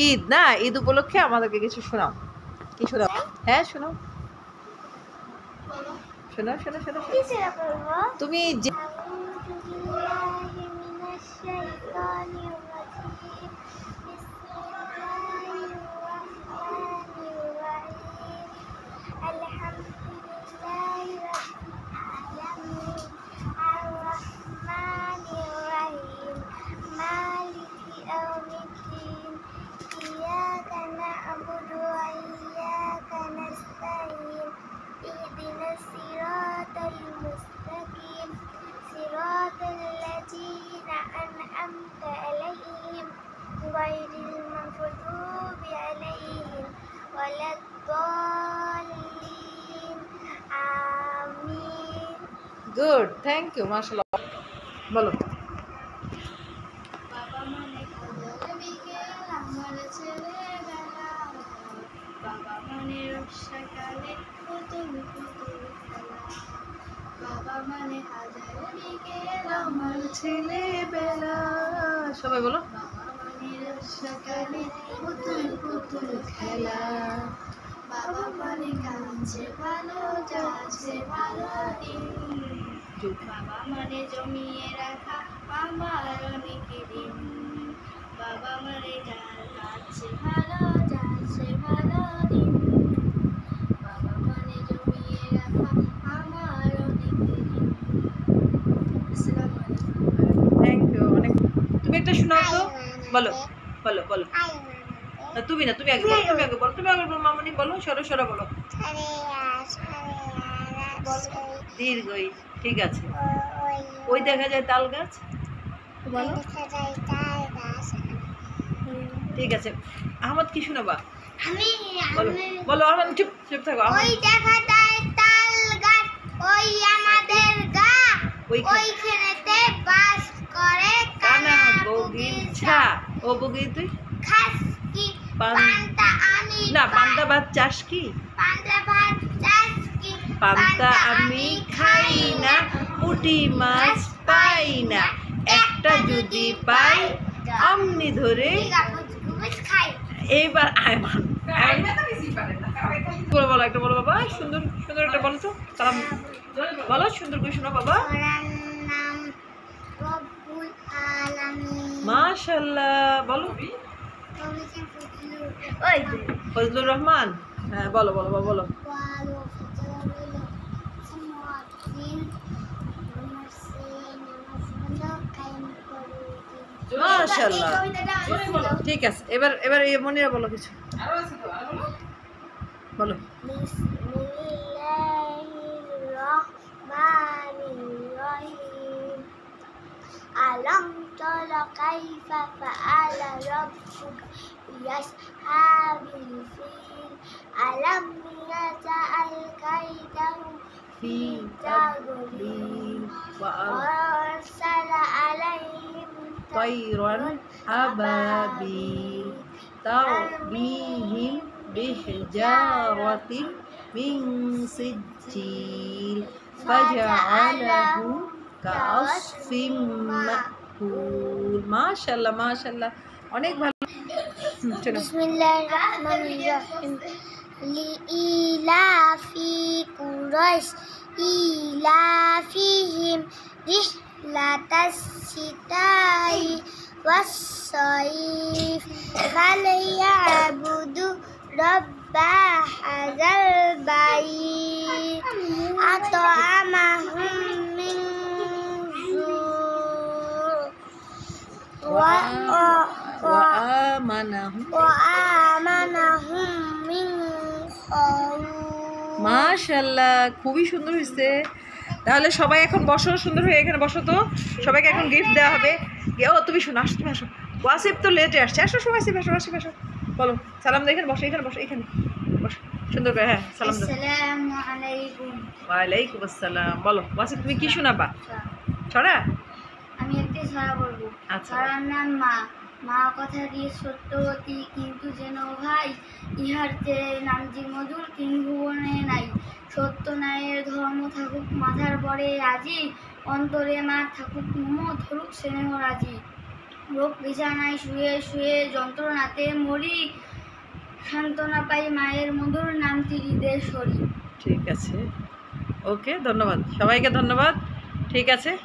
ঈদ না, ঈদ উপলক্ষে আমাদেরকে কিছু শোনাও। কি শোনাও? হ্যাঁ শোনাও, শোনাও শোনাও শোনাও। তুমি যে غير المغضوب عليهم ولا الضالين آمين. গুড, থ্যাংক ইউ, মাশাআল্লাহ। বলো। বাবা মানে কাজল বিকেল আমার ছেলেবেলা, বাবা মানে বর্ষাকালে পুতুল পুতুল খেলা, বাবা মানে হাজার বিকেল আমার ছেলেবেলা, সবাই বলো। সকালে পুতুল পুতুল খেলা, বাবা মানে কাছে ভালো যাচ্ছে ভালো দিন, বাবা মানে জমিয়ে রাখা আমার অনেক দিন, বাবা মানে যাচ্ছে ভালো যাচ্ছে ভালো দিন, বাবা মানে জমিয়ে রাখা আমার অনেক দিন। আসসালামু আলাইকুম। থ্যাংক ইউ অনেক। তুমি একটা শোনাও তো, বলো বলো বলো। না তুমি না, তুমি আগে বলো, তুমি আগে বলো, তুমি আগে বলো। মামনি বলো, সরো সরো বলো। দীর্ঘ ই, ঠিক আছে। ওই দেখা যায় তাল গাছ, বলো। ঠিক আছে। আহমদ কি শোনাবা? বলো বলো আহমদ, চুপ চুপ থাকো। ওই দেখা যায় তাল গাছ, ওই আমাদের গা, ওইখানেতে বাস করে কানা বগিচা। ও বগি তুই খাস কি পান্তা আমি না, পান্তা ভাত চাস কি? পান্তা ভাত চাস কি? পান্তা আমি খাই না, পুঁটি মাছ পাই না, একটা যদি পাই অমনি ধরে খাই। এইবার আয়মান বলো, বলো একটা বলো বাবা, সুন্দর সুন্দর একটা বলো তো, সালাম বলো, সুন্দর করে শোনো বাবা। নাম রব্বুল আলামিন। মাশাআল্লাহ, বলো। ওই ফজলুর রহমান, হ্যাঁ বলো বলো বলো বলো। মাশাআল্লাহ, ঠিক আছে। এবার এবার এই মনিরা বলো কিছু, বলো। ألم تر كيف فعل ربك بأصحاب الفيل ألم يجعل كيدهم في تضليل وأرسل عليهم طيرا أبابيل ترميهم بحجارة من سجيل فجعله كعصف مأكول। মাশাআল্লাহ মাশাআল্লাহ, অনেক ভালো। বিসমিল্লাহির রহমানির রহিম। লিইলাফি কুরাইশ ইলাফিহিম রিহলাতাস শিতাই ওয়াস-সাইফ ফালইয়াবুদু রাব্বা হাযাল বাইত আত'আমাহুম মিন মাশাআল্লাহ, খুবই সুন্দর হয়েছে। তাহলে সবাই এখন বসো, সুন্দর হয়ে এখানে বসো তো, সবাইকে এখন গিফট দেওয়া হবে। ও তুমি শোনো, আসো তুমি আসো, ওয়াসিফ তো লেটে আসছে, আসো সবাই আসো আসো আসো, বলো সালাম দাও, এখানে বসো এখানে বসো এখানে বসো সুন্দর করে, হ্যাঁ সালাম দাও। আসসালামু আলাইকুম। ওয়ালাইকুম আসসালাম। বলো ওয়াসিফ, তুমি কি শোনাবা? ছড়া? আমি একটি ছড়া বলবো। আচ্ছা। ছড়ার নাম মা। মা কথা দিয়ে সত্যবতী, কিন্তু যেন ভাই ইহার চেয়ে নামজি মধুর তিন ভুবনে নাই। সত্য ন্যায়ের ধর্ম থাকুক মাথার পরে আজি, অন্তরে মা থাকুক মম ধরুক স্নেহ রাজি। রোগ বিছানায় শুয়ে শুয়ে যন্ত্রণাতে মরি, সান্ত্বনা পাই মায়ের মধুর নামটি হৃদয়ে সরি। ঠিক আছে, ওকে, ধন্যবাদ সবাইকে, ধন্যবাদ। ঠিক আছে।